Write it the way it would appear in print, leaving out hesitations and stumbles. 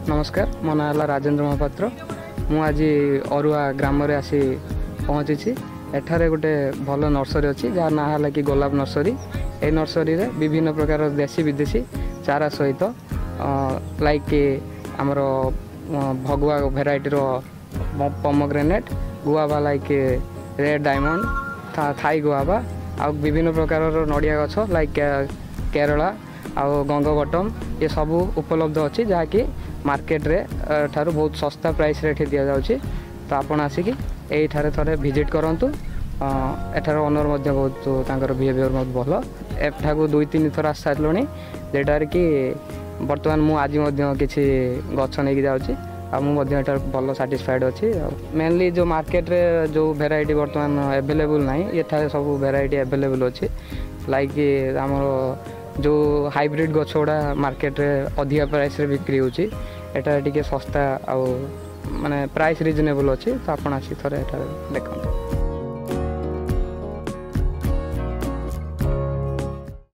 नमस्कार मो ना है राजेंद्र महापात्र मु आज अरुआ ग्राम रे आसी पहुँची एठारे गोटे भल नर्सरी अच्छी जार ना है कि गोलाप नर्सरी ए नर्सरी रे विभिन्न प्रकार देशी विदेशी चारा सहित लाइक आमर Bhagwa variety pomegranate guava like red diamond Thai guava आ विभिन्न प्रकार नड़िया गछ लाइक केरला आउ गंग बटम ये सब उपलब्ध अच्छी जहाँकि मार्केट रे ठारू बहुत सस्ता प्राइस रे दि जाउछि। तो आपण आसिकी एठारे थरे विजिट करंतु। एठार ओनर मध्य बहुत तांकर बिहेवियर बहुत भल एठाकू 2-3 थर आस सारलोनी जेटार कि बर्तमान मु आज मध्य किछि गछ नेकी जाउछि आ मु मध्य एठार भल सैटिस्फाइड अछि। मेनली जो मार्केट रे जो वेराइटी बर्तमान अवेलेबल नाही एठारे सब वेराइटी अवेलेबल अछि लाइक हमर जो हाइब्रिड गछ गुड़ा मार्केट रे अधिका प्राइस रे बिक्री होची एटा टिके सस्ता आ माने प्राइस रिजनेबल अछि। तो आपण आसी थरे एटा देखंतु।